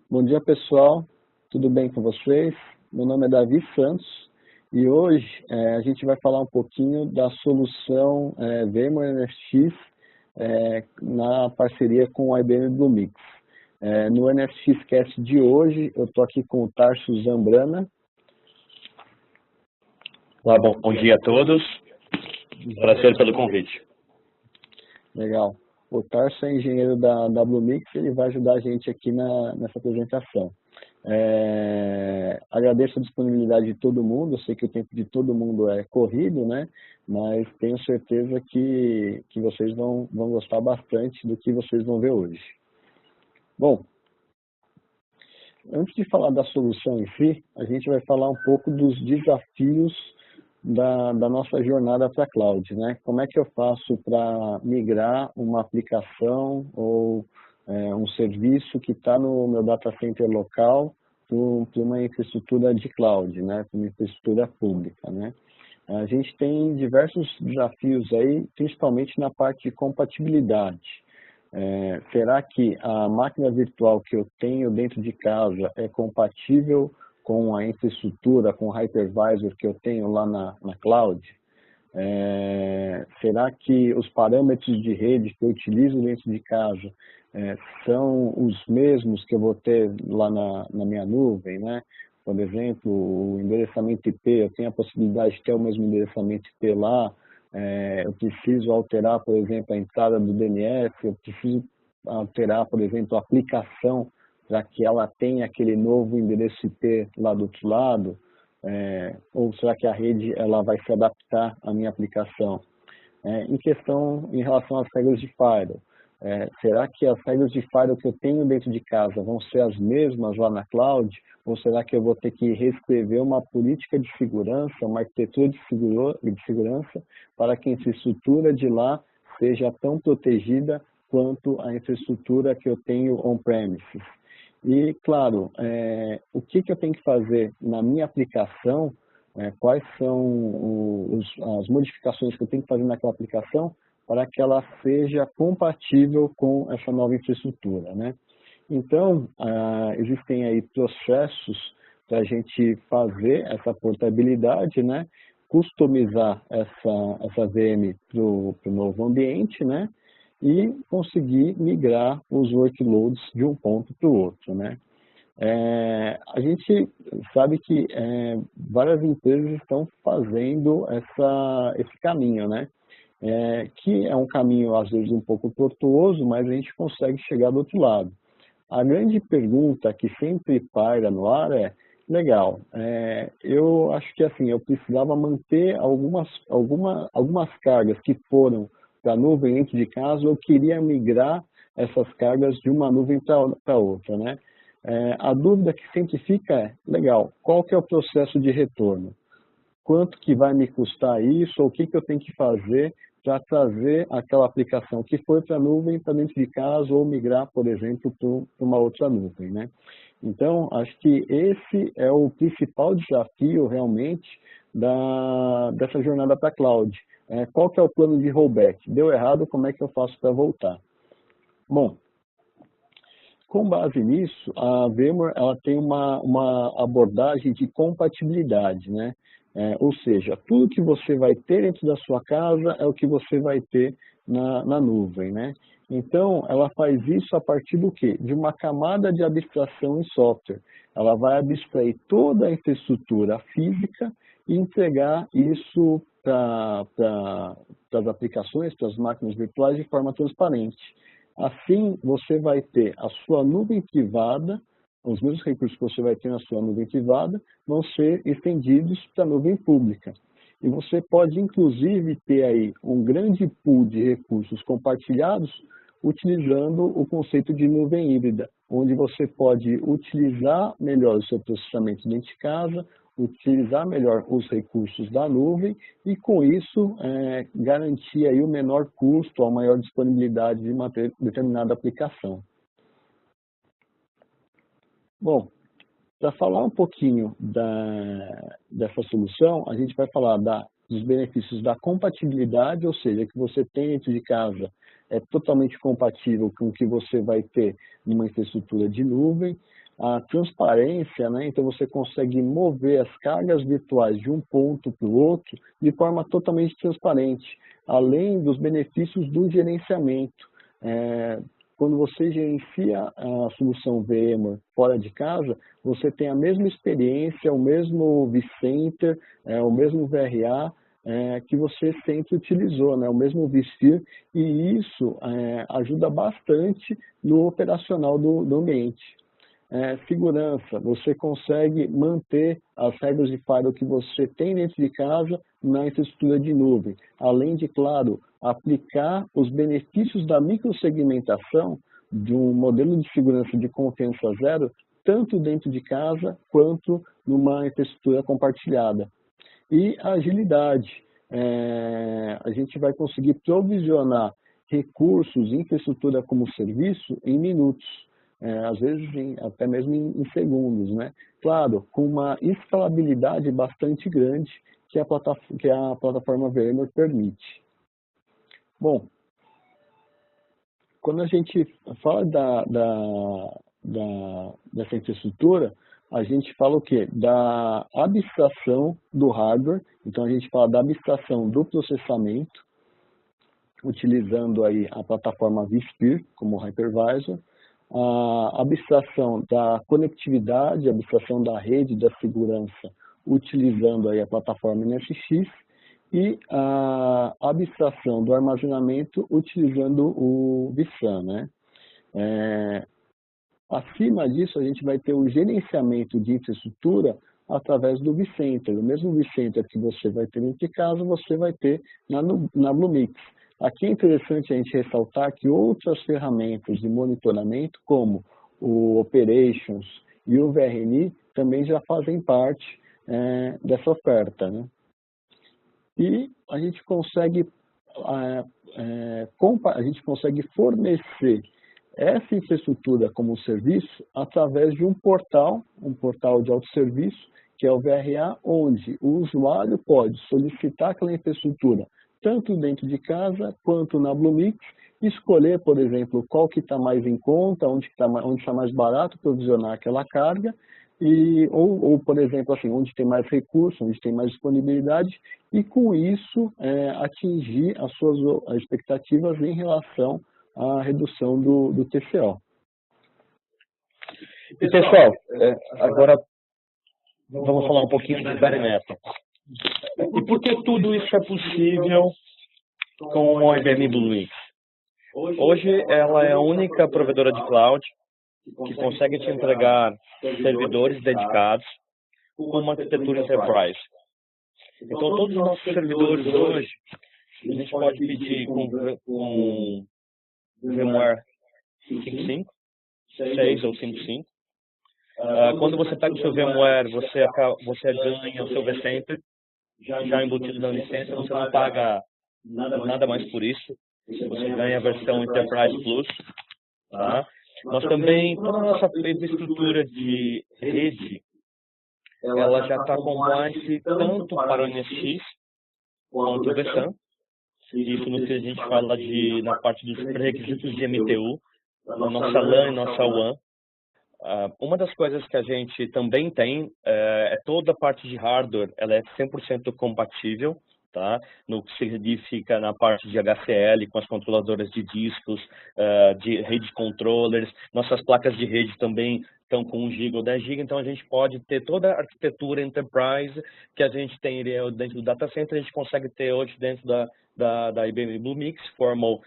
Bom dia, pessoal. Tudo bem com vocês? Meu nome é Davi Santos e hoje a gente vai falar um pouquinho da solução VMware NFX na parceria com o IBM Bluemix. No NFX Cast de hoje, eu estou aqui com o Tarso Zambrana. Olá, bom dia a todos. Prazer pelo convite. Legal. O Tarso é engenheiro da Bluemix, ele vai ajudar a gente aqui nessa apresentação. Agradeço a disponibilidade de todo mundo, eu sei que o tempo de todo mundo é corrido, né? Mas tenho certeza que vocês vão gostar bastante do que vocês vão ver hoje. Bom, antes de falar da solução em si, a gente vai falar um pouco dos desafios da nossa jornada para a cloud, né? Como é que eu faço para migrar uma aplicação ou um serviço que está no meu data center local para uma infraestrutura de cloud, né? Para uma infraestrutura pública, né? A gente tem diversos desafios aí, principalmente na parte de compatibilidade. Será que a máquina virtual que eu tenho dentro de casa é compatível com a infraestrutura, com o hypervisor que eu tenho lá na cloud? Será que os parâmetros de rede que eu utilizo dentro de casa são os mesmos que eu vou ter lá na minha nuvem, né? Por exemplo, o endereçamento IP, eu tenho a possibilidade de ter o mesmo endereçamento IP lá, eu preciso alterar, por exemplo, a entrada do DNS, eu preciso alterar, por exemplo, a aplicação para que ela tenha aquele novo endereço IP lá do outro lado, ou será que a rede ela vai se adaptar à minha aplicação? Em relação às regras de firewall, será que as regras de firewall que eu tenho dentro de casa vão ser as mesmas lá na cloud? Ou será que eu vou ter que reescrever uma política de segurança, uma arquitetura de segurança, para que a infraestrutura de lá seja tão protegida quanto a infraestrutura que eu tenho on-premises? E, claro, o que eu tenho que fazer na minha aplicação, quais são as modificações que eu tenho que fazer naquela aplicação para que ela seja compatível com essa nova infraestrutura, né? Então, existem aí processos para a gente fazer essa portabilidade, né? Customizar essa VM para o novo ambiente, né? E conseguir migrar os workloads de um ponto para o outro, né? A gente sabe que várias empresas estão fazendo esse caminho, né? Que é um caminho, às vezes, um pouco tortuoso, mas a gente consegue chegar do outro lado. A grande pergunta que sempre paira no ar é, legal, eu acho que assim, eu precisava manter algumas cargas que foram para a nuvem dentro de casa, eu queria migrar essas cargas de uma nuvem para outra, né? A dúvida que sempre fica é, legal, qual que é o processo de retorno? Quanto que vai me custar isso? Ou o que eu tenho que fazer para trazer aquela aplicação que foi para a nuvem para dentro de casa ou migrar, por exemplo, para uma outra nuvem, né? Então, acho que esse é o principal desafio, realmente, dessa jornada para a cloud. Qual que é o plano de rollback? Deu errado, como é que eu faço para voltar? Bom, com base nisso, a VMware ela tem uma abordagem de compatibilidade, né? Ou seja, tudo que você vai ter dentro da sua casa é o que você vai ter na nuvem, né? Então, ela faz isso a partir do quê? De uma camada de abstração em software. Ela vai abstrair toda a infraestrutura física e entregar isso para as aplicações, para as máquinas virtuais de forma transparente. Assim, você vai ter a sua nuvem privada, os mesmos recursos que você vai ter na sua nuvem privada vão ser estendidos para a nuvem pública. E você pode, inclusive, ter aí um grande pool de recursos compartilhados utilizando o conceito de nuvem híbrida, onde você pode utilizar melhor o seu processamento dentro de casa, utilizar melhor os recursos da nuvem e, com isso, garantir aí o menor custo, a maior disponibilidade de uma determinada aplicação. Bom, para falar um pouquinho dessa solução, a gente vai falar dos benefícios da compatibilidade, ou seja, que você tem dentro de casa é totalmente compatível com o que você vai ter numa infraestrutura de nuvem. a transparência, né? Então você consegue mover as cargas virtuais de um ponto para o outro de forma totalmente transparente, além dos benefícios do gerenciamento. Quando você gerencia a solução VMware fora de casa, você tem a mesma experiência, o mesmo vCenter, o mesmo VRA, que você sempre utilizou, né? O mesmo vSphere, e isso ajuda bastante no operacional do ambiente. Segurança, você consegue manter as regras de firewall que você tem dentro de casa na infraestrutura de nuvem, além de, claro, aplicar os benefícios da microsegmentação de um modelo de segurança de confiança zero, tanto dentro de casa quanto numa infraestrutura compartilhada. E a agilidade, a gente vai conseguir provisionar recursos, infraestrutura como serviço em minutos. Às vezes até mesmo em segundos, né? Claro, com uma escalabilidade bastante grande que a plataforma VMware permite. Bom, quando a gente fala dessa infraestrutura, a gente fala o quê? Da abstração do hardware, então a gente fala da abstração do processamento, utilizando aí a plataforma vSphere como hypervisor, a abstração da conectividade, a abstração da rede, da segurança, utilizando aí a plataforma NSX, e a abstração do armazenamento utilizando o vSAN, né? Acima disso, a gente vai ter o gerenciamento de infraestrutura através do vCenter. O mesmo vCenter que você vai ter dentro de casa, você vai ter na Bluemix. Aqui é interessante a gente ressaltar que outras ferramentas de monitoramento, como o Operations e o VRNI, também já fazem parte dessa oferta, né? E a gente consegue fornecer essa infraestrutura como serviço através de um portal de autosserviço, que é o VRA, onde o usuário pode solicitar aquela infraestrutura tanto dentro de casa quanto na Bluemix, escolher, por exemplo, qual que está mais em conta, onde está mais barato provisionar aquela carga, ou, por exemplo, assim, onde tem mais recurso, onde tem mais disponibilidade, e com isso atingir as suas expectativas em relação à redução do TCO. E pessoal, agora vamos falar um pouquinho de Bare Metal. E por que tudo isso é possível com a IBM Bluemix? Hoje ela é a única provedora de cloud que consegue te entregar servidores dedicados com uma arquitetura enterprise. Então todos os nossos servidores hoje, a gente pode pedir com VMware 5.5, 6 ou 5.5. Quando você pega o seu VMware, você ganha o seu vCenter já embutido na licença, você não paga nada mais por isso, você ganha a versão Enterprise Plus. Tá? Nós também, toda a nossa infraestrutura de rede, ela já está compliance tanto para o NSX quanto o vSAN. Isso no que a gente fala na parte dos pré-requisitos de MTU, na nossa LAN e nossa WAN. Uma das coisas que a gente também tem é toda a parte de hardware, ela é 100% compatível, tá? No que significa na parte de HCL, com as controladoras de discos, de rede controllers, nossas placas de rede também estão com 1 GB ou 10 GB, então a gente pode ter toda a arquitetura enterprise que a gente tem dentro do data center, a gente consegue ter hoje dentro da IBM Bluemix, Formal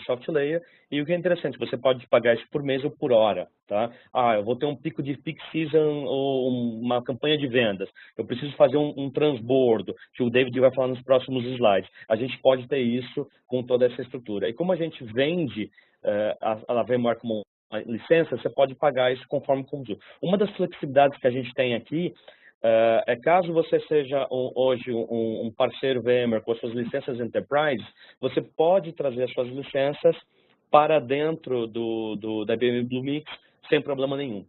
Soft Layer, e o que é interessante, você pode pagar isso por mês ou por hora, tá? Eu vou ter um pico de peak season ou uma campanha de vendas, eu preciso fazer um transbordo, que o David vai falar nos próximos slides. A gente pode ter isso com toda essa estrutura. E como a gente vende a VMware como licença, você pode pagar isso conforme consumo. Uma das flexibilidades que a gente tem aqui é caso você seja hoje um parceiro VMware com as suas licenças Enterprise, você pode trazer as suas licenças para dentro da IBM Bluemix sem problema nenhum.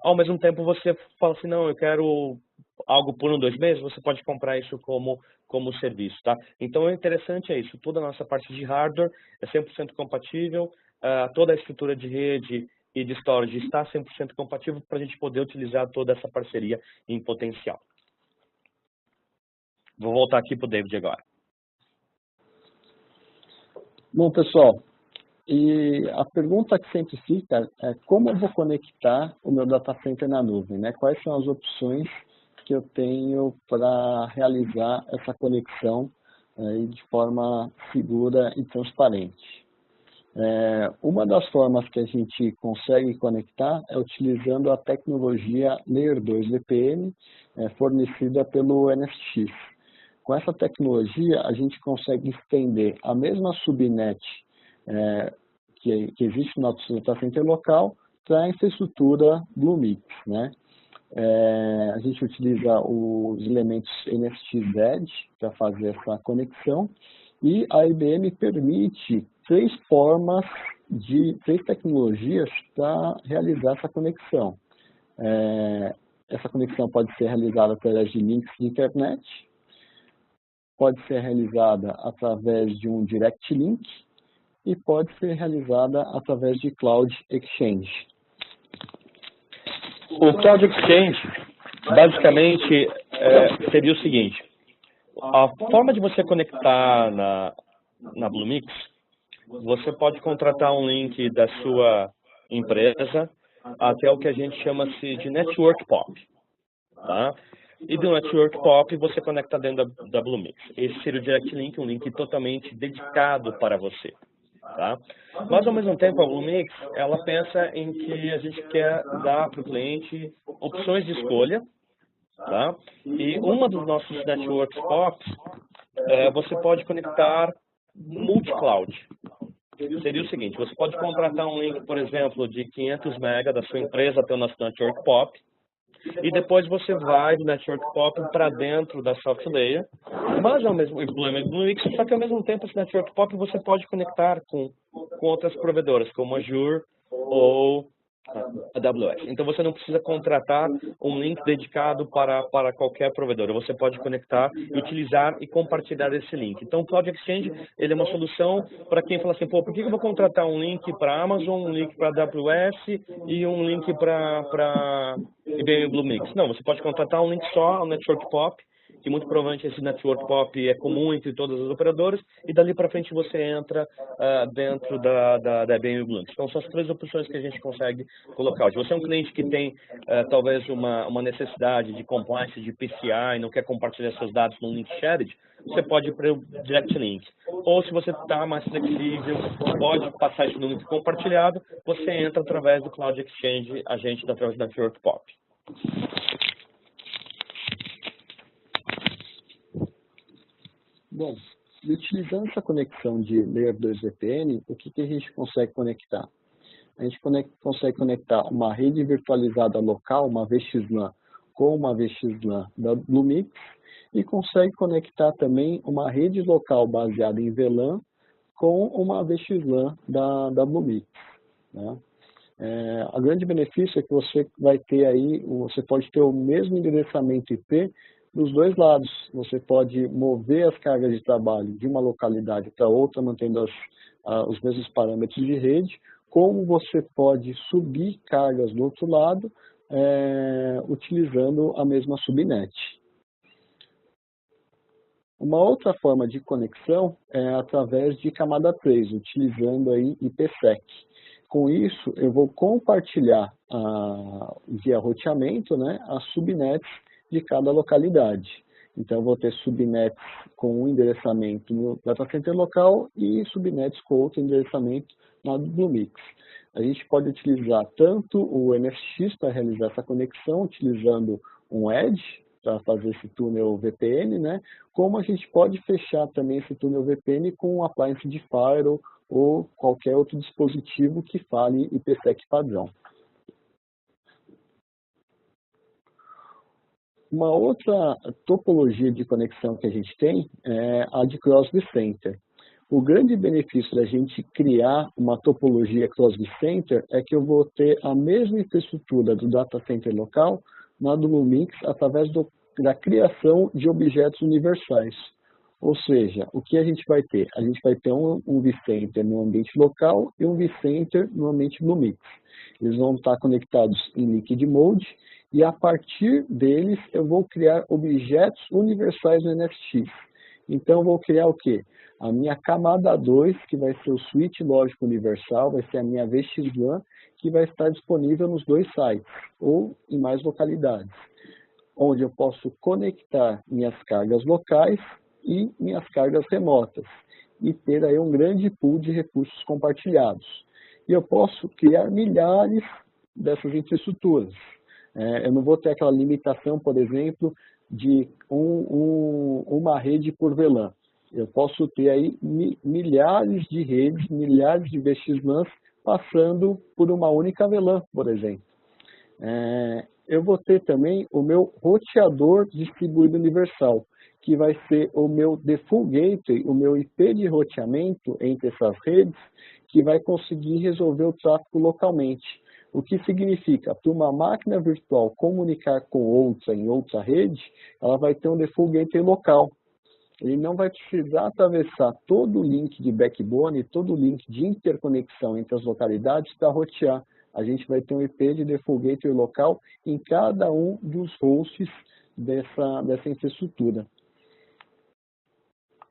Ao mesmo tempo, você fala assim, não, eu quero algo por 1, 2 meses, você pode comprar isso como serviço, tá? Então, o interessante é isso, toda a nossa parte de hardware é 100% compatível, toda a estrutura de rede e de storage está 100% compatível para a gente poder utilizar toda essa parceria em potencial. Vou voltar aqui para o David agora. Bom, pessoal, e a pergunta que sempre fica é como eu vou conectar o meu data center na nuvem, né? Quais são as opções que eu tenho para realizar essa conexão de forma segura e transparente. Uma das formas que a gente consegue conectar é utilizando a tecnologia Layer 2 VPN fornecida pelo NSX. Com essa tecnologia, a gente consegue estender a mesma subnet que existe no nosso data center local para a infraestrutura Bluemix, né? A gente utiliza os elementos NSX-DED para fazer essa conexão e a IBM permite três tecnologias para realizar essa conexão. Essa conexão pode ser realizada através de links de internet, pode ser realizada através de um Direct Link e pode ser realizada através de Cloud Exchange. O Cloud Exchange, basicamente, seria o seguinte. A forma de você conectar na Bluemix, você pode contratar um link da sua empresa até o que a gente chama-se de Network POP. Tá? E do Network POP você conecta dentro da Bluemix. Esse seria o Direct Link, um link totalmente dedicado para você. Tá? Mas, ao mesmo tempo, a Bluemix, ela pensa em que a gente quer dar para o cliente opções de escolha. Tá? E uma dos nossos Network POPs, você pode conectar multi-cloud. Seria o seguinte, você pode contratar um link, por exemplo, de 500 MB da sua empresa até o nosso Network POP, e depois você vai do Network POP para dentro da Soft Layer, mas ao mesmo Bluemix, só que ao mesmo tempo esse Network POP você pode conectar com outras provedoras, como Azure ou AWS. Então você não precisa contratar um link dedicado para qualquer provedor. Você pode conectar, utilizar e compartilhar esse link. Então o Cloud Exchange ele é uma solução para quem fala assim, pô, por que eu vou contratar um link para Amazon, um link para AWS e um link para IBM Bluemix? Não, você pode contratar um link só, um Network POP, que muito provavelmente esse Network POP é comum entre todas as operadoras, e dali para frente você entra dentro da IBM Bluemix. Então são as três opções que a gente consegue colocar. Se você é um cliente que tem talvez uma necessidade de compliance de PCI e não quer compartilhar seus dados num link shared, você pode ir para o Direct Link. Ou se você está mais flexível, pode passar isso no link compartilhado, você entra através do Cloud Exchange, a gente através do Network POP. Bom, utilizando essa conexão de Layer 2 VPN, o que a gente consegue conectar? A gente consegue conectar uma rede virtualizada local, uma VXLAN, com uma VXLAN da Bluemix, e consegue conectar também uma rede local baseada em VLAN com uma VXLAN da Bluemix. Né? A grande benefício é que você vai ter aí, você pode ter o mesmo endereçamento IP dos dois lados. Você pode mover as cargas de trabalho de uma localidade para outra, mantendo os mesmos parâmetros de rede, como você pode subir cargas do outro lado, utilizando a mesma subnet. Uma outra forma de conexão é através de camada 3, utilizando aí IPsec. Com isso, eu vou compartilhar via roteamento, né, as subnets de cada localidade. Então, eu vou ter subnets com um endereçamento no data center local e subnets com outro endereçamento na Bluemix. A gente pode utilizar tanto o NSX para realizar essa conexão, utilizando um Edge para fazer esse túnel VPN, né? Como a gente pode fechar também esse túnel VPN com um appliance de firewall ou qualquer outro dispositivo que fale IPsec padrão. Uma outra topologia de conexão que a gente tem é a de Cross vCenter. O grande benefício da gente criar uma topologia Cross vCenter é que eu vou ter a mesma infraestrutura do data center local na Bluemix através da criação de objetos universais. Ou seja, o que a gente vai ter? A gente vai ter um vCenter no ambiente local e um vCenter no ambiente Bluemix. Eles vão estar conectados em Liquid Mode e a partir deles eu vou criar objetos universais no NFX. Então eu vou criar o quê? A minha camada 2, que vai ser o switch lógico universal, vai ser a minha VXLAN, que vai estar disponível nos dois sites ou em mais localidades, onde eu posso conectar minhas cargas locais e minhas cargas remotas e ter aí um grande pool de recursos compartilhados. E eu posso criar milhares dessas infraestruturas. Eu não vou ter aquela limitação, por exemplo, de uma rede por VLAN. Eu posso ter aí milhares de redes, milhares de VXLANs passando por uma única VLAN, por exemplo. Eu vou ter também o meu roteador distribuído universal, que vai ser o meu default gateway, o meu IP de roteamento entre essas redes, que vai conseguir resolver o tráfego localmente. O que significa, para uma máquina virtual comunicar com outra em outra rede, ela vai ter um default gateway local. Ele não vai precisar atravessar todo o link de backbone, todo o link de interconexão entre as localidades para rotear. A gente vai ter um IP de default gateway local em cada um dos hosts dessa infraestrutura.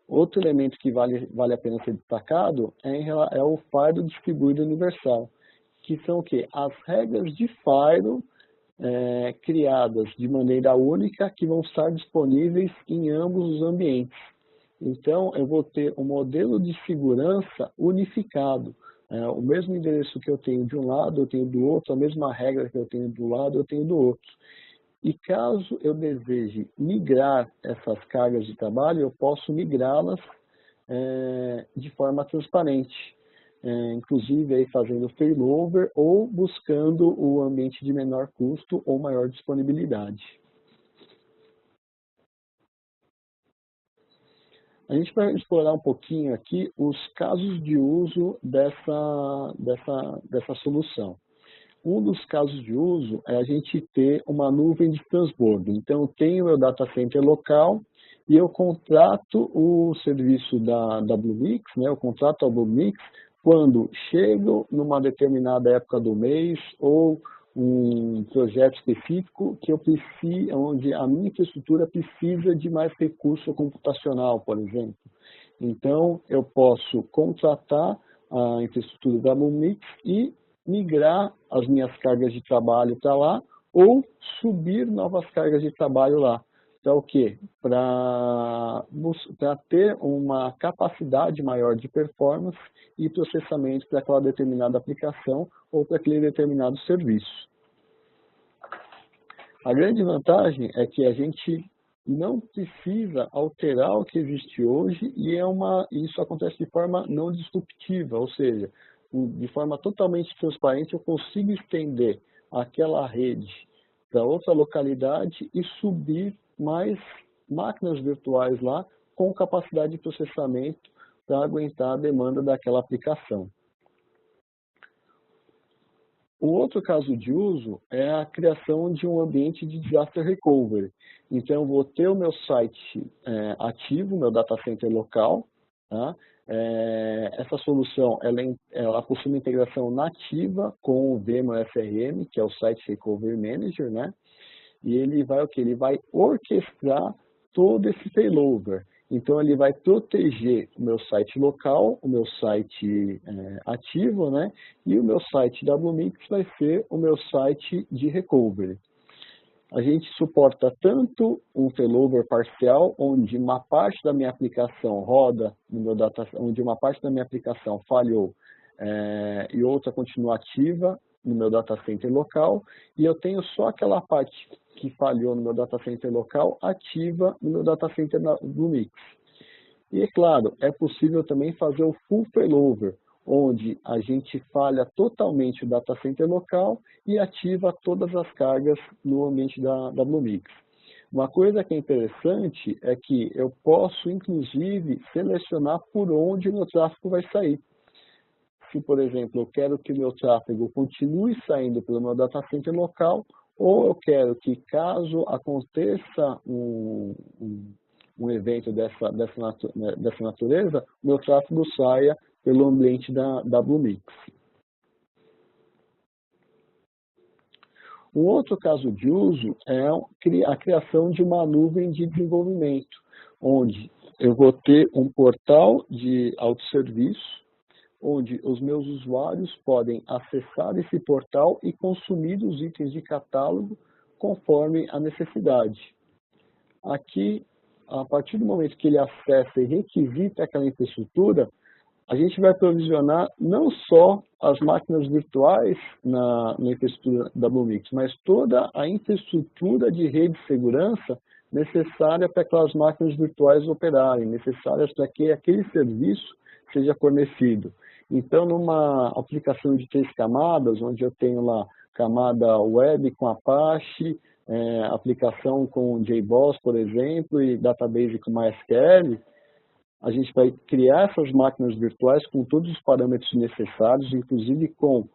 Outro elemento que vale a pena ser destacado é o firewall distribuído universal, que são o quê? As regras de firewall criadas de maneira única que vão estar disponíveis em ambos os ambientes. Então, eu vou ter um modelo de segurança unificado. O mesmo endereço que eu tenho de um lado, eu tenho do outro, a mesma regra que eu tenho do lado, eu tenho do outro. E caso eu deseje migrar essas cargas de trabalho, eu posso migrá-las de forma transparente. Inclusive aí fazendo failover ou buscando o ambiente de menor custo ou maior disponibilidade. A gente vai explorar um pouquinho aqui os casos de uso dessa solução. Um dos casos de uso é a gente ter uma nuvem de transbordo. Então, eu tenho meu data center local e eu contrato o serviço da Bluemix, eu contrato a Bluemix quando chego numa determinada época do mês ou um projeto específico que eu preciso, onde a minha infraestrutura precisa de mais recurso computacional, por exemplo. Então, eu posso contratar a infraestrutura da Bluemix e migrar as minhas cargas de trabalho para lá ou subir novas cargas de trabalho lá. Para o quê? Para ter uma capacidade maior de performance e processamento para aquela determinada aplicação ou para aquele determinado serviço. A grande vantagem é que a gente não precisa alterar o que existe hoje e isso acontece de forma não disruptiva, ou seja, de forma totalmente transparente, eu consigo estender aquela rede para outra localidade e subir mais máquinas virtuais lá com capacidade de processamento para aguentar a demanda daquela aplicação. O outro caso de uso é a criação de um ambiente de disaster recovery. Então, eu vou ter o meu site ativo, meu data center local, tá? Essa solução ela possui uma integração nativa com o VMware SRM, que é o Site Recovery Manager, e ele vai Ele vai orquestrar todo esse failover. Então, ele vai proteger o meu site local, o meu site ativo, e o meu site da Bluemix vai ser o meu site de recovery. A gente suporta tanto um failover parcial, onde uma parte da minha aplicação roda no meu onde uma parte da minha aplicação falhou e outra continua ativa no meu data center local, e eu tenho só aquela parte que falhou no meu data center local ativa no meu data center da Bluemix. E, é claro, é possível também fazer o full failover, onde a gente falha totalmente o data center local e ativa todas as cargas no ambiente da Bluemix. Uma coisa que é interessante é que eu posso, inclusive, selecionar por onde o meu tráfego vai sair. Se, por exemplo, eu quero que o meu tráfego continue saindo pelo meu data center local, ou eu quero que, caso aconteça um um evento dessa natureza, o meu tráfego saia pelo ambiente da Bluemix. Um outro caso de uso é a criação de uma nuvem de desenvolvimento, onde eu vou ter um portal de autosserviço, onde os meus usuários podem acessar esse portal e consumir os itens de catálogo conforme a necessidade. Aqui, a partir do momento que ele acessa e requisita aquela infraestrutura, a gente vai provisionar não só as máquinas virtuais na infraestrutura da Bluemix, mas toda a infraestrutura de rede de segurança necessária para aquelas máquinas virtuais operarem, necessárias para que aquele serviço seja fornecido. Então, numa aplicação de 3 camadas, onde eu tenho lá camada web com Apache, aplicação com JBoss, por exemplo, e database com MySQL, a gente vai criar essas máquinas virtuais com todos os parâmetros necessários, inclusive com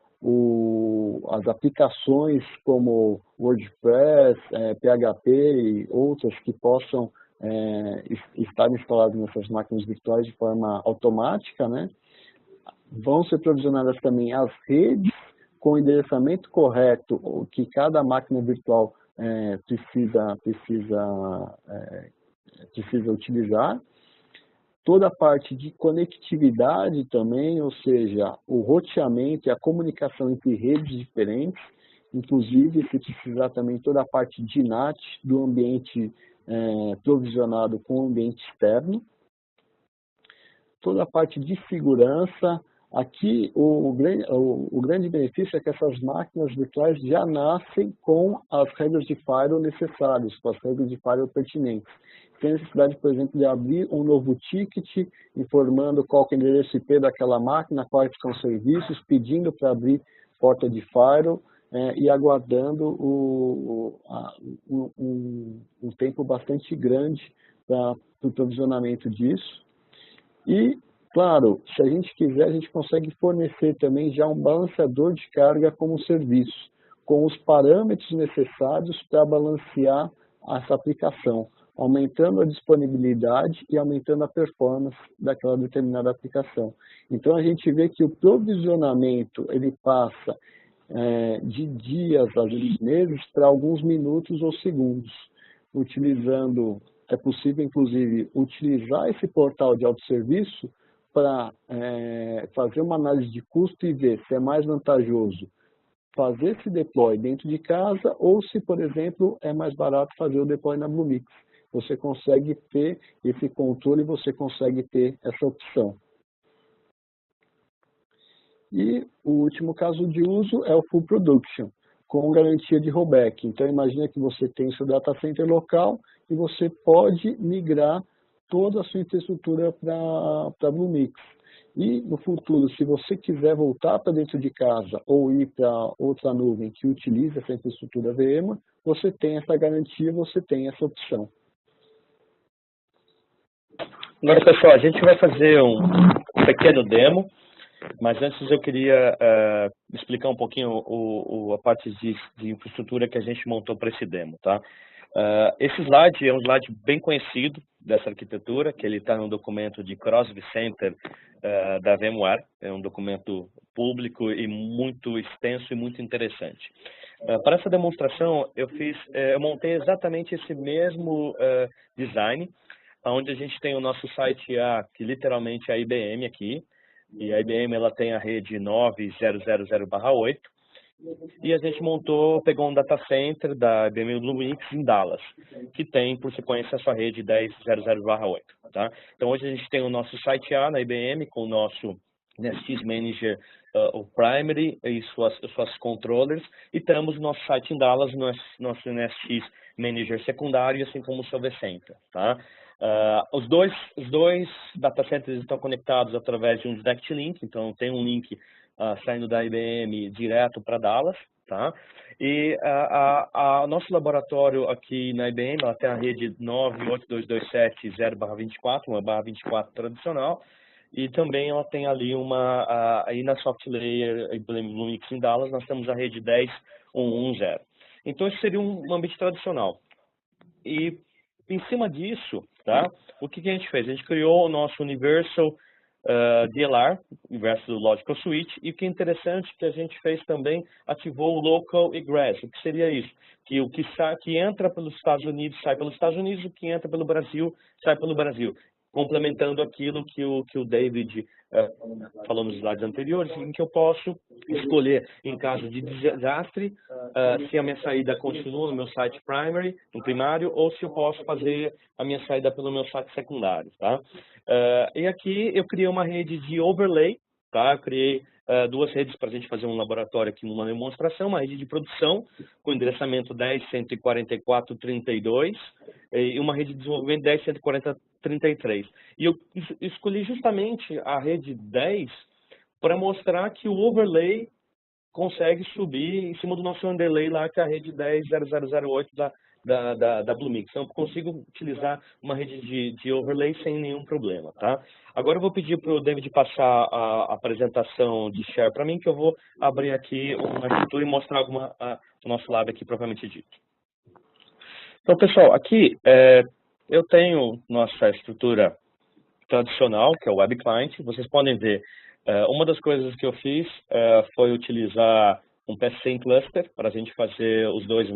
as aplicações como WordPress, PHP e outras que possam estar instaladas nessas máquinas virtuais de forma automática, né? Vão ser provisionadas também as redes com o endereçamento correto que cada máquina virtual precisa utilizar. Toda a parte de conectividade também, ou seja, o roteamento e a comunicação entre redes diferentes, inclusive se precisar também toda a parte de NAT do ambiente provisionado com o ambiente externo. Toda a parte de segurança. Aqui, o grande benefício é que essas máquinas virtuais já nascem com as regras de firewall necessárias, com as regras de firewall pertinentes. Sem necessidade, por exemplo, de abrir um novo ticket, informando qual que é o endereço IP daquela máquina, quais são os serviços, pedindo para abrir porta de firewall e aguardando um tempo bastante grande para o provisionamento disso. E, claro, se a gente quiser, a gente consegue fornecer também já um balanceador de carga como serviço, com os parâmetros necessários para balancear essa aplicação, aumentando a disponibilidade e aumentando a performance daquela determinada aplicação. Então, a gente vê que o provisionamento ele passa de dias, às vezes meses, para alguns minutos ou segundos, utilizando... É possível, inclusive, utilizar esse portal de autosserviço para fazer uma análise de custo e ver se é mais vantajoso fazer esse deploy dentro de casa ou se, por exemplo, é mais barato fazer o deploy na Bluemix. Você consegue ter esse controle, você consegue ter essa opção. E o último caso de uso é o Full Production, com garantia de rollback. Então, imagina que você tem seu data center local e você pode migrar toda a sua infraestrutura para a Bluemix. E, no futuro, se você quiser voltar para dentro de casa ou ir para outra nuvem que utilize essa infraestrutura VMware, você tem essa garantia, você tem essa opção. Agora, pessoal, a gente vai fazer um pequeno demo. Mas antes eu queria explicar um pouquinho a parte de infraestrutura que a gente montou para esse demo, tá? Esse slide é um slide bem conhecido dessa arquitetura, que ele está no documento de Cross vCenter da VMware. É um documento público e muito extenso e muito interessante. Para essa demonstração, eu montei exatamente esse mesmo design, onde a gente tem o nosso site que literalmente é a IBM aqui. E a IBM ela tem a rede 9000/8 e a gente pegou um data center da IBM Bluemix em Dallas, que tem, por sequência, a sua rede 10.0.0/8. Tá? Então, hoje a gente tem o nosso site A na IBM com o nosso NSX Manager, o Primary e suas controllers, e temos o nosso site em Dallas, nosso NSX Manager secundário, assim como o seu vCenter. Tá? Os dois data centers estão conectados através de um Direct Link, então tem um link saindo da IBM direto para Dallas, tá? E nosso laboratório aqui na IBM, ela tem a rede 9.8227/0/24, uma /24 tradicional, e também ela tem ali aí na Soft Layer IBM Bluemix em Dallas, nós temos a rede 10.1.1.0. Então, esse seria um ambiente tradicional. E em cima disso, tá? O que a gente fez? A gente criou o nosso Universal DLR, Universal Logical Switch, e o que é interessante que a gente fez também, ativou o Local Egress. O que seria isso? Que o que entra pelos Estados Unidos sai pelos Estados Unidos, o que entra pelo Brasil sai pelo Brasil. Complementando aquilo que o David falou nos slides anteriores, em que eu posso escolher, em caso de desastre, se a minha saída continua no meu site primary, no primário, ou se eu posso fazer a minha saída pelo meu site secundário, tá? E aqui eu criei uma rede de overlay, tá? Eu criei duas redes para a gente fazer um laboratório aqui numa demonstração, uma rede de produção com endereçamento 10.144.32 e uma rede de desenvolvimento 10.140.33. E eu escolhi justamente a rede 10 para mostrar que o overlay consegue subir em cima do nosso underlay lá, que é a rede 10.0.0.0.8 da Bluemix. Então, eu consigo utilizar uma rede de overlay sem nenhum problema, tá? Agora eu vou pedir para o David passar a apresentação de share para mim, que eu vou abrir aqui uma estrutura e mostrar o nosso lab aqui, propriamente dito. Então, pessoal, aqui eu tenho nossa estrutura tradicional, que é o Web Client. Vocês podem ver, uma das coisas que eu fiz foi utilizar um PSC em cluster, para a gente fazer os dois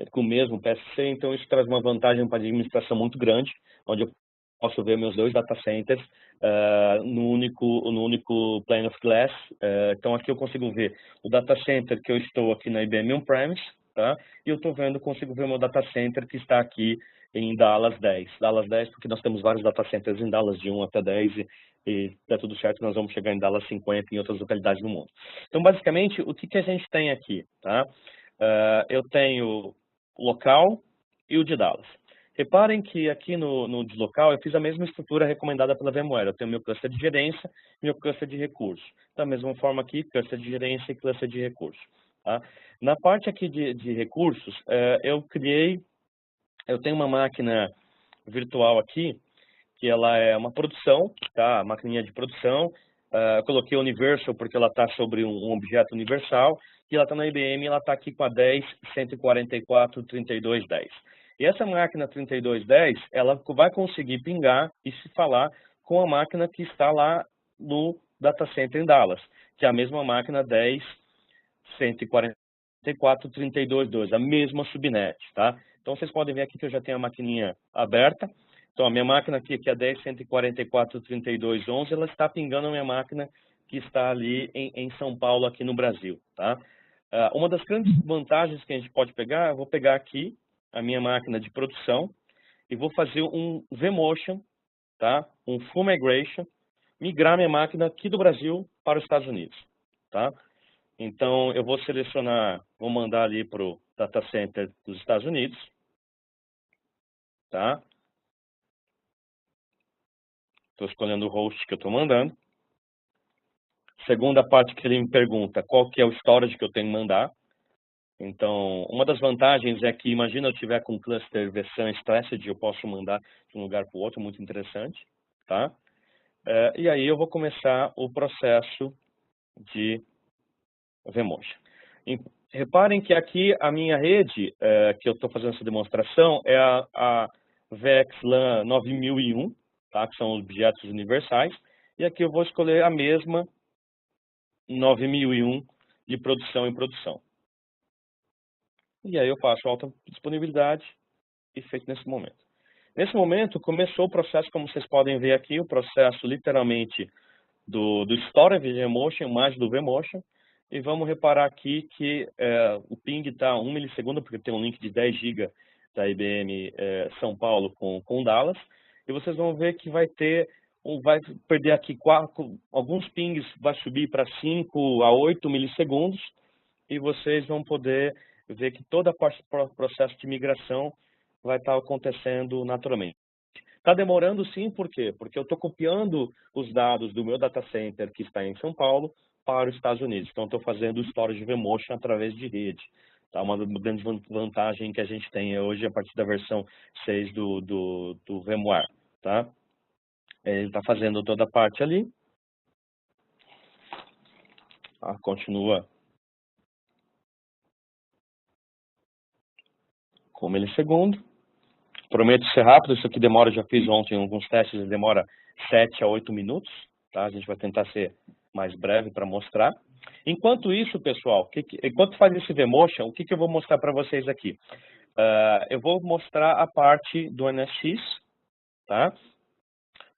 com o mesmo PSC. Então, isso traz uma vantagem para a administração muito grande, onde eu posso ver meus dois data centers no único plane of glass. Então, aqui eu consigo ver o data center que eu estou aqui na IBM On-Premise, tá? E eu estou consigo ver o meu data center que está aqui em Dallas 10. Dallas 10, porque nós temos vários data centers em Dallas, de 1 até 10, e tá tudo certo, nós vamos chegar em Dallas 50 e em outras localidades do mundo. Então, basicamente, o que a gente tem aqui, tá? Eu tenho o local e o de Dallas. Reparem que aqui no de local eu fiz a mesma estrutura recomendada pela VMware. Eu tenho meu cluster de gerência e meu cluster de recursos. Da mesma forma aqui, cluster de gerência e cluster de recursos. Tá? Na parte aqui de recursos, eu tenho uma máquina virtual aqui, que ela é uma produção, tá? Maquininha de produção. Eu coloquei Universal porque ela está sobre um objeto universal, e ela está na IBM, ela está aqui com a 10.144.32.10. E essa máquina 3210, ela vai conseguir pingar e se falar com a máquina que está lá no data center em Dallas, que é a mesma máquina 10.144.32.2, a mesma subnet, tá? Então, vocês podem ver aqui que eu já tenho a maquininha aberta. Então, a minha máquina aqui, que é a 10.144.32.11, ela está pingando a minha máquina que está ali em São Paulo, aqui no Brasil, tá? Uma das grandes vantagens que a gente pode pegar, eu vou pegar aqui a minha máquina de produção e vou fazer um vMotion, tá? Um full migration, migrar minha máquina aqui do Brasil para os Estados Unidos, tá? Então, eu vou selecionar, vou mandar ali para o data center dos Estados Unidos, tá? Estou escolhendo o host que eu estou mandando. Segunda parte que ele me pergunta, qual que é o storage que eu tenho que mandar. Então, uma das vantagens é que, imagina eu tiver com cluster versão stressed, eu posso mandar de um lugar para o outro, muito interessante, tá? E aí eu vou começar o processo de vMotion. Reparem que aqui a minha rede, que eu estou fazendo essa demonstração, é a VXLAN 9001, tá? Que são objetos universais, e aqui eu vou escolher a mesma 9001 de produção em produção. E aí eu faço alta disponibilidade e feito nesse momento. Nesse momento, começou o processo, como vocês podem ver aqui, o processo literalmente do storage vMotion, mais do vMotion. E vamos reparar aqui que o ping está 1 milissegundo, porque tem um link de 10 GB da IBM São Paulo com Dallas. E vocês vão ver que vai perder aqui alguns pings, vai subir para 5 a 8 milissegundos. E vocês vão poder ver que toda a parte do processo de migração vai estar acontecendo naturalmente. Está demorando sim, por quê? Porque eu estou copiando os dados do meu data center que está em São Paulo para os Estados Unidos. Então, estou fazendo o storage vMotion através de rede. Tá? Uma grande vantagem que a gente tem hoje a partir da versão 6 do VMware. Tá? Ele está fazendo toda a parte ali. Continua com 1 milissegundo. Prometo ser rápido, isso aqui demora, já fiz ontem alguns testes, demora 7 a 8 minutos, tá? A gente vai tentar ser mais breve para mostrar. Enquanto isso, pessoal, enquanto faz esse VMotion, o que eu vou mostrar para vocês aqui? Eu vou mostrar a parte do NSX, tá?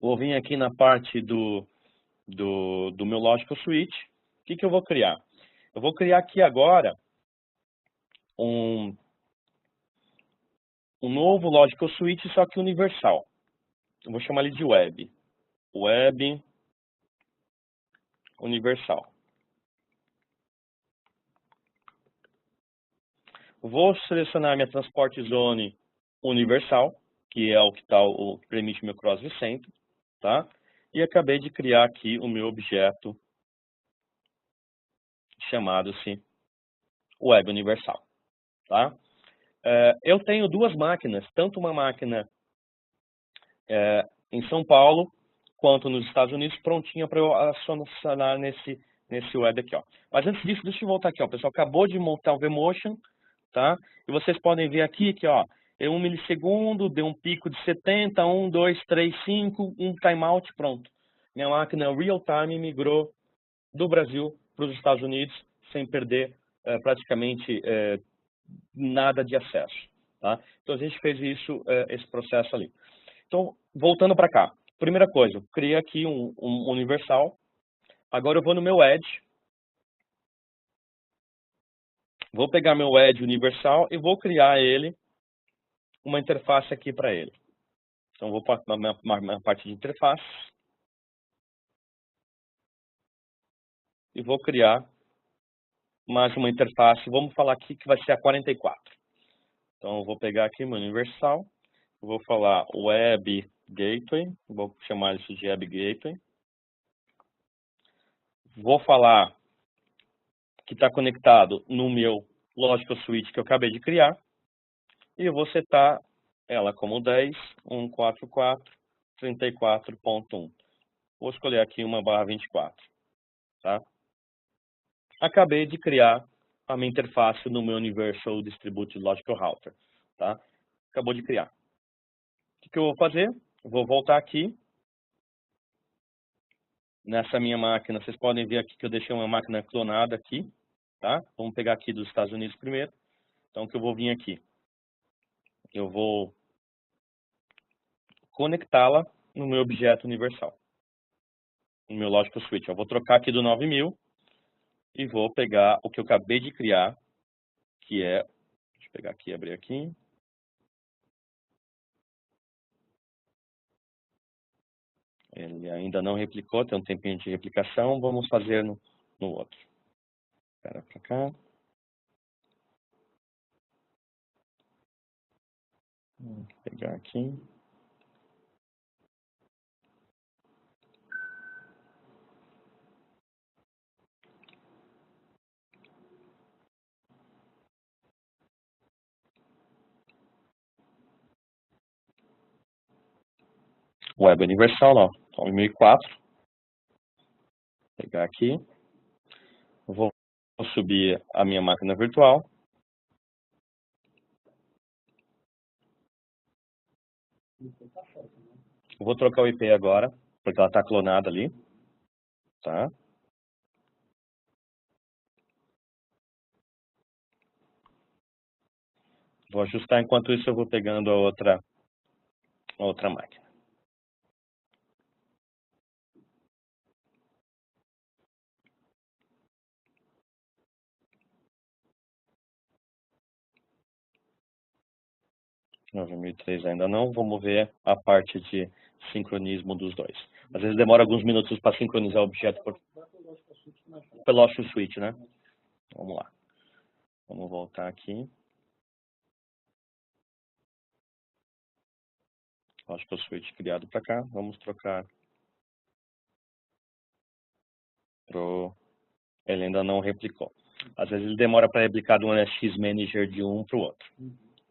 Vou vir aqui na parte do meu Logical Switch. O que eu vou criar? Eu vou criar aqui agora um novo Logical Switch, só que universal. Eu vou chamar ele de Web. Web universal. Vou selecionar minha Transport Zone universal, que é o que permite meu Cross Vcenter, tá? E acabei de criar aqui o meu objeto chamado-se Web Universal, tá? Eu tenho duas máquinas, tanto uma máquina em São Paulo quanto nos Estados Unidos, prontinha para eu acionar nesse web aqui, ó. Mas antes disso, deixa eu voltar aqui, ó. O pessoal acabou de montar o VMotion, tá? E vocês podem ver aqui que, ó, em 1 milissegundo, deu um pico de 70, 1, 2, 3, 5, um timeout, pronto. Minha máquina real time migrou do Brasil para os Estados Unidos sem perder praticamente nada de acesso, tá? Então a gente fez isso, esse processo ali. Então, voltando para cá. Primeira coisa, eu criei aqui um universal. Agora eu vou no meu Edge. Vou pegar meu Edge universal e vou criar ele, uma interface aqui para ele. Então, vou para a minha parte de interface. E vou criar mais uma interface. Vamos falar aqui que vai ser a 44. Então, eu vou pegar aqui meu universal. Vou falar Web Gateway. Vou chamar isso de Web Gateway. Vou falar que está conectado no meu Logical Switch que eu acabei de criar. E eu vou setar ela como 10.144.34.1. Vou escolher aqui 1/24. Tá? Acabei de criar a minha interface no meu Universal Distributed Logical Router. Tá? Acabou de criar. O que eu vou fazer? Eu vou voltar aqui. Nessa minha máquina, vocês podem ver aqui que eu deixei uma máquina clonada aqui. Tá? Vamos pegar aqui dos Estados Unidos primeiro. Então, o que eu vou vir aqui? Eu vou conectá-la no meu objeto universal, no meu Logical Switch. Eu vou trocar aqui do 9000 e vou pegar o que eu acabei de criar, que é, deixa eu pegar aqui e abrir aqui. Ele ainda não replicou, tem um tempinho de replicação, vamos fazer no outro. Espera para cá. Vou pegar aqui. Web Universal, ó, então 1004. Vou pegar aqui. Vou subir a minha máquina virtual. Vou trocar o IP agora, porque ela está clonada ali. Tá? Vou ajustar, enquanto isso eu vou pegando a outra máquina. (9003) ainda não, vamos ver a parte de sincronismo dos dois. Às vezes demora alguns minutos para sincronizar o objeto pelo Logical Switch, né? Vamos lá. Vamos voltar aqui. Logical Switch criado para cá. Vamos trocar pro... Ele ainda não replicou. Às vezes ele demora para replicar do NSX Manager de um para o outro.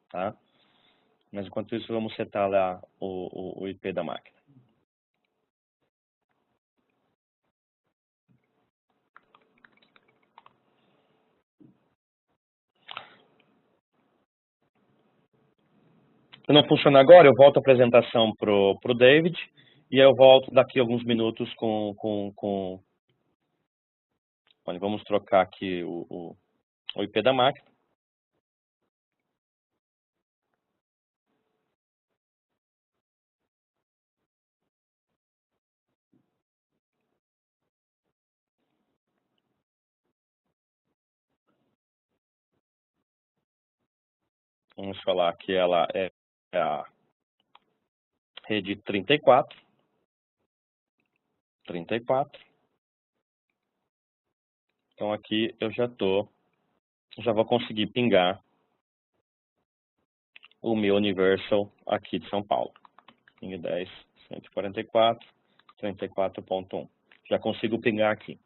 Tá? Mas enquanto isso, vamos setar lá o IP da máquina. Se não funcionar agora, eu volto a apresentação pro David e eu volto daqui a alguns minutos com... Olha, vamos trocar aqui o IP da máquina. Vamos falar que ela é a rede 34. Então aqui eu já vou conseguir pingar o meu Universal aqui de São Paulo. Ping 10, 144, 34.1. Já consigo pingar aqui.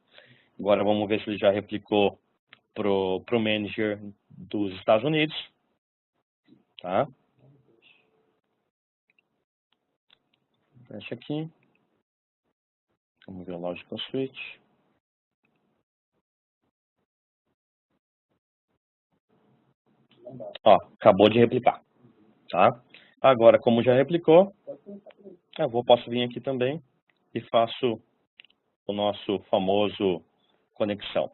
Agora vamos ver se ele já replicou pro manager dos Estados Unidos. Tá? Fecha aqui. Vamos ver o Logical Switch. Ó, acabou de replicar. Tá? Agora, como já replicou, posso vir aqui também e faço o nosso famoso conexão.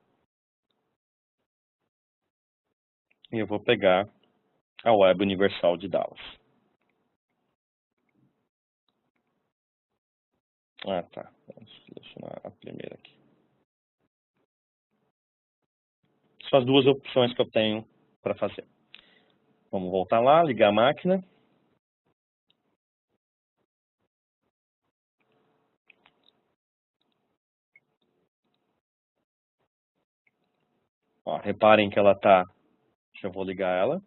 E eu vou pegar a Web Universal de Dallas. Ah, tá. Vamos selecionar a primeira aqui. São as duas opções que eu tenho para fazer. Vamos voltar lá, ligar a máquina. Ó, reparem que ela está... Deixa eu vou ligar ela.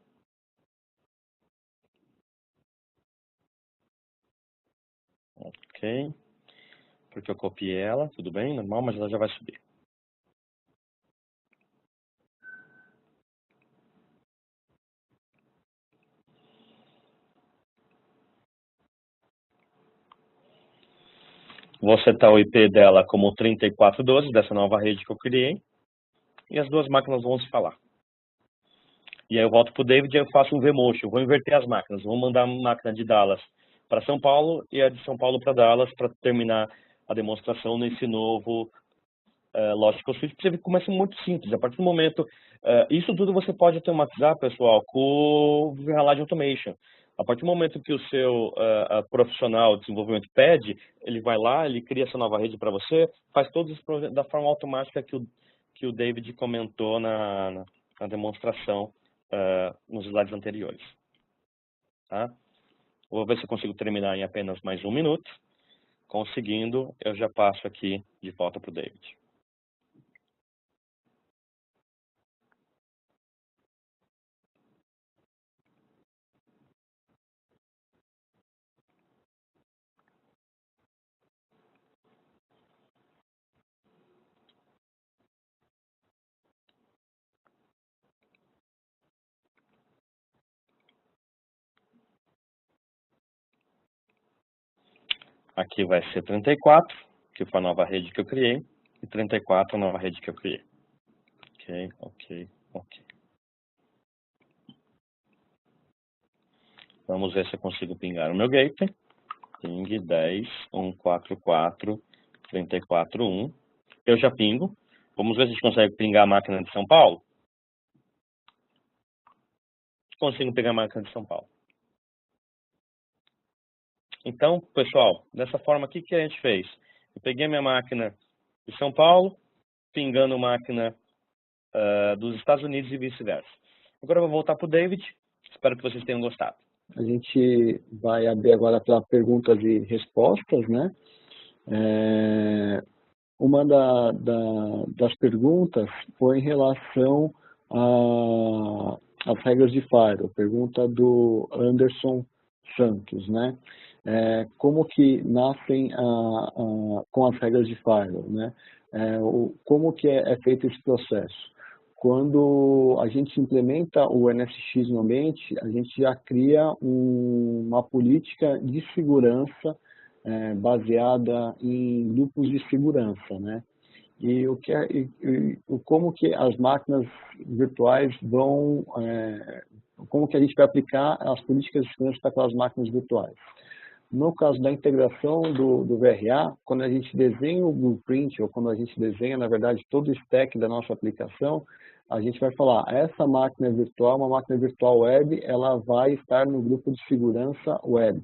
Ok. Porque eu copiei ela, tudo bem, normal, mas ela já vai subir. Vou setar o IP dela como 3412, dessa nova rede que eu criei. E as duas máquinas vão se falar. E aí eu volto para o David e eu faço um vMotion. Vou inverter as máquinas. Vou mandar a máquina de Dallas para São Paulo e a de São Paulo para Dallas para terminar a demonstração nesse novo Logical Switch. Você vê que começa muito simples. A partir do momento... isso tudo você pode automatizar, pessoal, com o Reality Automation. A partir do momento que o seu profissional de desenvolvimento pede, ele vai lá, ele cria essa nova rede para você, faz todos os projetos da forma automática que o David comentou na demonstração nos slides anteriores. Tá? Vou ver se eu consigo terminar em apenas mais um minuto. Conseguindo, eu já passo aqui de volta para o David. Aqui vai ser 34, que foi a nova rede que eu criei, e 34 a nova rede que eu criei. Ok. Vamos ver se eu consigo pingar o meu gateway. Ping 10, 144, 34.1. Eu já pingo. Vamos ver se a gente consegue pingar a máquina de São Paulo. Consigo pegar a máquina de São Paulo. Então, pessoal, dessa forma aqui que a gente fez. Eu peguei a minha máquina de São Paulo, pingando máquina dos Estados Unidos e vice-versa. Agora eu vou voltar para o David. Espero que vocês tenham gostado. A gente vai abrir agora para perguntas e respostas, né? Uma das perguntas foi em relação às regras de Firewall, pergunta do Anderson Santos, né? Como que nascem com as regras de Firewall, né? Como que é feito esse processo? Quando a gente implementa o NSX no ambiente, a gente já cria uma política de segurança baseada em grupos de segurança, né? E como que as máquinas virtuais vão como que a gente vai aplicar as políticas de segurança para aquelas máquinas virtuais. No caso da integração do VRA, quando a gente desenha o blueprint, ou quando a gente desenha, na verdade, todo o stack da nossa aplicação, a gente vai falar, essa máquina virtual, uma máquina virtual web, ela vai estar no grupo de segurança web,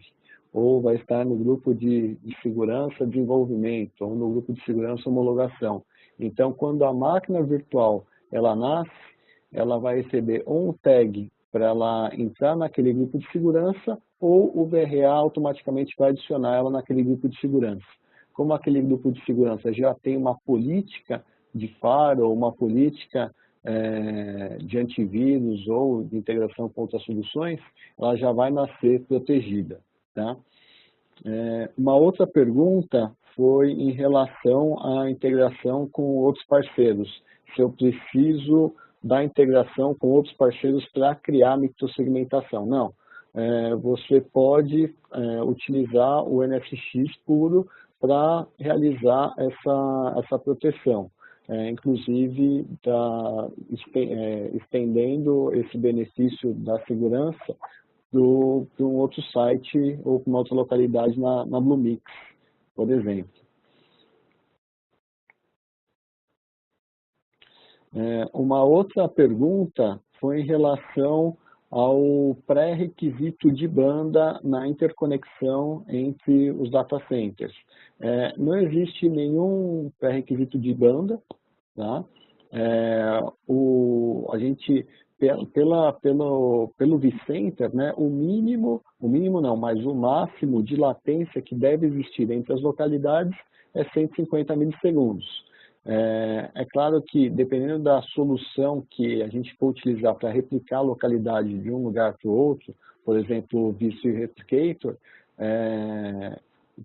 ou vai estar no grupo de segurança desenvolvimento, ou no grupo de segurança homologação. Então, quando a máquina virtual ela nasce, ela vai receber um tag para ela entrar naquele grupo de segurança, ou o VRA automaticamente vai adicionar ela naquele grupo de segurança. Como aquele grupo de segurança já tem uma política de firewall, uma política de antivírus ou de integração com outras soluções, ela já vai nascer protegida. Tá? Uma outra pergunta foi em relação à integração com outros parceiros. Se eu preciso da integração com outros parceiros para criar microsegmentação. Não. Você pode utilizar o NFX puro para realizar essa proteção. Inclusive, estendendo esse benefício da segurança para um outro site ou para uma outra localidade na Bluemix, por exemplo. Uma outra pergunta foi em relação ao pré-requisito de banda na interconexão entre os data centers. Não existe nenhum pré-requisito de banda, tá? A gente, pelo vCenter, né, o mínimo não, mas o máximo de latência que deve existir entre as localidades é 150 milissegundos. É claro que, dependendo da solução que a gente for utilizar para replicar a localidade de um lugar para o outro, por exemplo, o vSphere Replicator,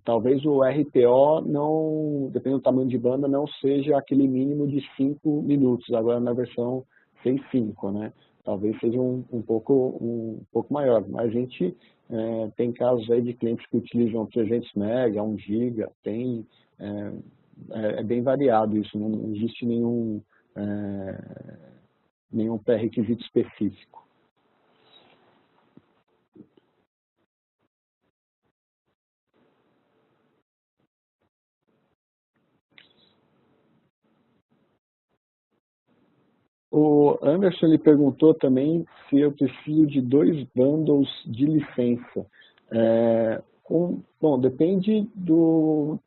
talvez o RPO, não, dependendo do tamanho de banda, não seja aquele mínimo de 5 minutos, agora na versão 6.5, né? Talvez seja um pouco maior, mas a gente tem casos aí de clientes que utilizam 300 MB, 1 GB, tem... É bem variado isso, não existe nenhum pré-requisito específico. O Anderson ele perguntou também se eu preciso de 2 bundles de licença. Bom, depende do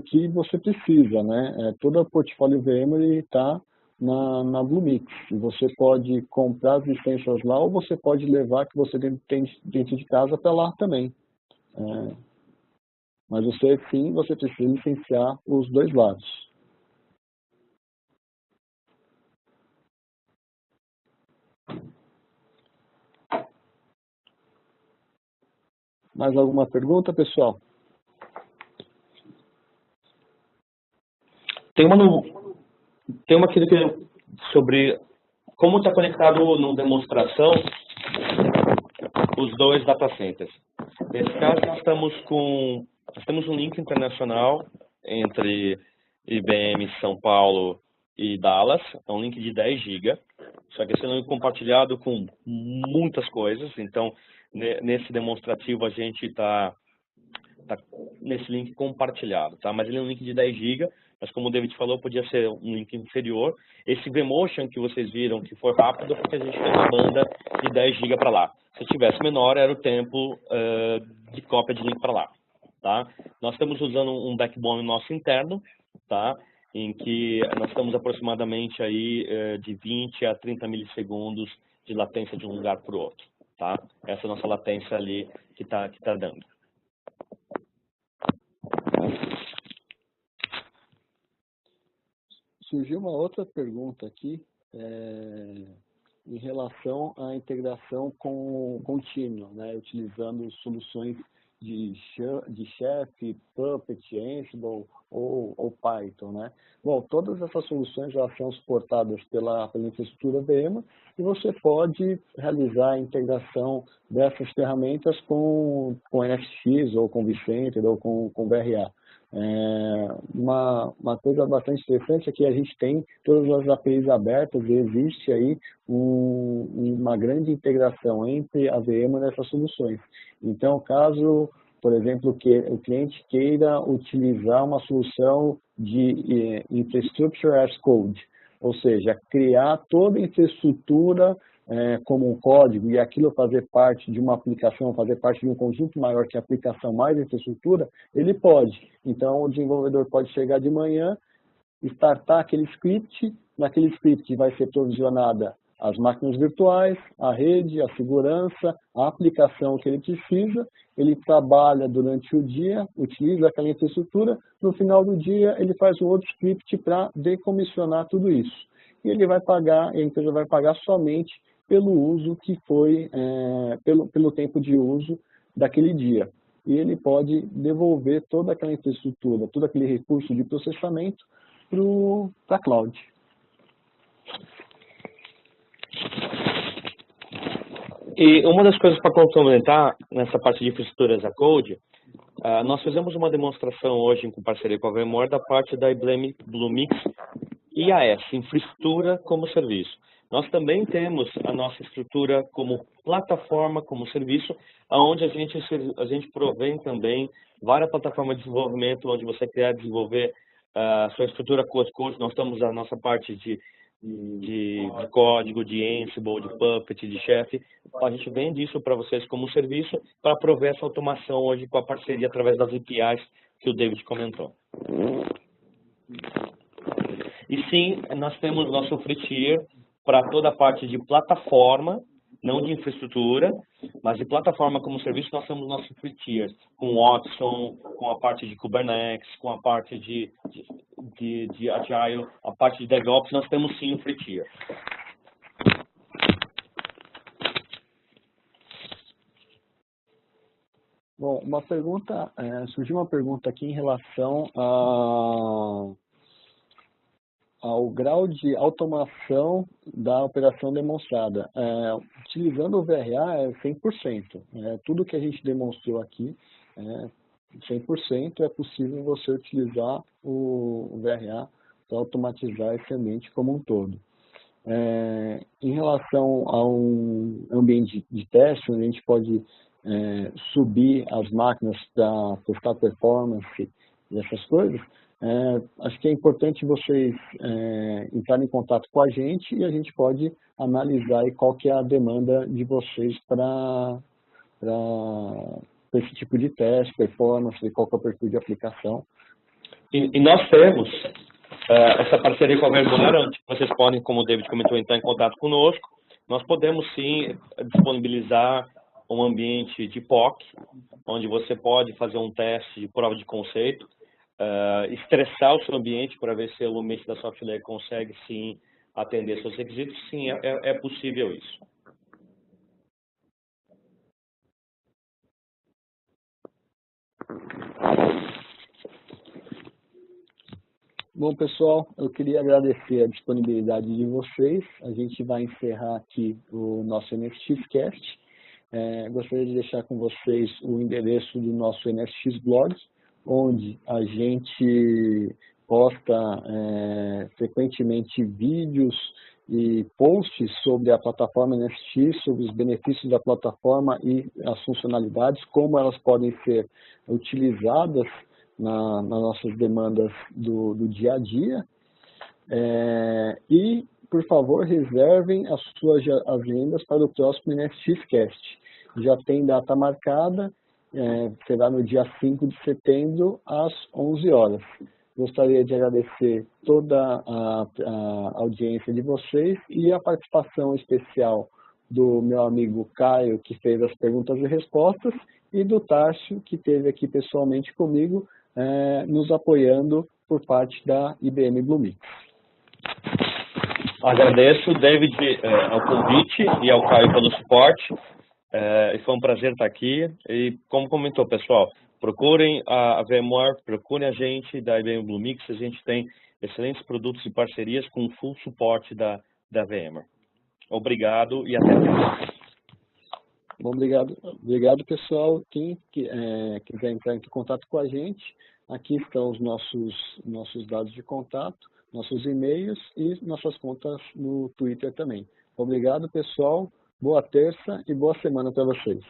que você precisa, né? Todo o portfólio VM está na Bluemix. Você pode comprar as licenças lá ou você pode levar que você tem dentro de casa para lá também. Mas você precisa licenciar os 2 lados. Mais alguma pergunta, pessoal? Tem uma aqui sobre como está conectado no demonstração os 2 data centers. Nesse caso, nós temos um link internacional entre IBM São Paulo e Dallas, é um link de 10 GB, só que esse é um link compartilhado com muitas coisas, então nesse demonstrativo a gente está nesse link compartilhado, tá? Mas ele é um link de 10 GB, mas como o David falou, podia ser um link inferior. Esse vMotion que vocês viram que foi rápido, porque a gente tem uma banda de 10 GB para lá. Se tivesse menor, era o tempo de cópia de link para lá, tá? Nós estamos usando um backbone nosso interno, tá? Em que nós estamos aproximadamente aí de 20 a 30 milissegundos de latência de um lugar para o outro, tá? Essa é a nossa latência ali que tá dando. Surgiu uma outra pergunta aqui em relação à integração contínua, né, utilizando soluções de Chef, Puppet, Ansible ou Python, né? Bom, todas essas soluções já são suportadas pela infraestrutura VM e você pode realizar a integração dessas ferramentas com NFX ou com vCenter ou com VRA. Uma coisa bastante interessante é que a gente tem todas as APIs abertas e existe aí uma grande integração entre a VMware e essas soluções. Então, caso, por exemplo, que o cliente queira utilizar uma solução de Infrastructure as Code, ou seja, criar toda a infraestrutura como um código e aquilo fazer parte de uma aplicação, fazer parte de um conjunto maior que a aplicação mais infraestrutura, ele pode. Então, o desenvolvedor pode chegar de manhã, startar aquele script, naquele script vai ser provisionada as máquinas virtuais, a rede, a segurança, a aplicação que ele precisa, ele trabalha durante o dia, utiliza aquela infraestrutura, no final do dia ele faz um outro script para decomissionar tudo isso. E ele vai pagar, a empresa vai pagar somente pelo uso que foi, pelo tempo de uso daquele dia. E ele pode devolver toda aquela infraestrutura, todo aquele recurso de processamento para a cloud. E uma das coisas para complementar nessa parte de infraestrutura as a code, nós fizemos uma demonstração hoje com parceria com a VMware da parte da IBM Bluemix IaaS, Infraestrutura como Serviço. Nós também temos a nossa estrutura como plataforma, como serviço, onde a gente provém também várias plataformas de desenvolvimento, onde você quer desenvolver a sua estrutura code. Nós temos a nossa parte de código, de Ansible, de Puppet, de Chef. A gente vende isso para vocês como serviço para prover essa automação hoje com a parceria através das APIs que o David comentou. E sim, nós temos nosso free tier para toda a parte de plataforma, não de infraestrutura, mas de plataforma como serviço. Nós temos nosso free tier com Watson, com a parte de Kubernetes, com a parte de Agile, a parte de DevOps. Nós temos sim o free tier. Bom, surgiu uma pergunta aqui em relação ao grau de automação da operação demonstrada. Utilizando o VRA é 100%. Tudo que a gente demonstrou aqui, 100% é possível você utilizar o VRA para automatizar esse ambiente como um todo. Em relação a um ambiente de teste, onde a gente pode subir as máquinas para testar performance e essas coisas, acho que é importante vocês entrarem em contato com a gente e a gente pode analisar aí qual que é a demanda de vocês para esse tipo de teste, performance, qual que é o perfil de aplicação. E nós temos essa parceria com a VMware, onde vocês podem, como o David comentou, entrar em contato conosco. Nós podemos sim disponibilizar um ambiente de POC, onde você pode fazer um teste de prova de conceito, estressar o seu ambiente para ver se o ambiente da SoftLayer consegue sim atender seus requisitos. Sim, é possível isso. Bom, pessoal, eu queria agradecer a disponibilidade de vocês. A gente vai encerrar aqui o nosso NSXcast. Gostaria de deixar com vocês o endereço do nosso NSX Blog, onde a gente posta frequentemente vídeos e posts sobre a plataforma NSX, sobre os benefícios da plataforma e as funcionalidades, como elas podem ser utilizadas nas nossas demandas do dia a dia. E, por favor, reservem as suas agendas para o próximo NSXcast. Já tem data marcada, será no dia 5 de setembro, às 11 horas. Gostaria de agradecer toda a audiência de vocês e a participação especial do meu amigo Caio, que fez as perguntas e respostas, e do Tárcio, que esteve aqui pessoalmente comigo, nos apoiando por parte da IBM Bluemix. Agradeço, David, ao convite e ao Caio pelo suporte. Foi um prazer estar aqui. E como comentou, pessoal, procurem a VMware, procurem a gente da IBM Bluemix. A gente tem excelentes produtos e parcerias com full suporte da VMware. Obrigado e até mais. Bom, obrigado pessoal. Quem quiser entrar em contato com a gente, aqui estão os nossos dados de contato, nossos e-mails e nossas contas no Twitter também. Obrigado pessoal, boa terça e boa semana para vocês.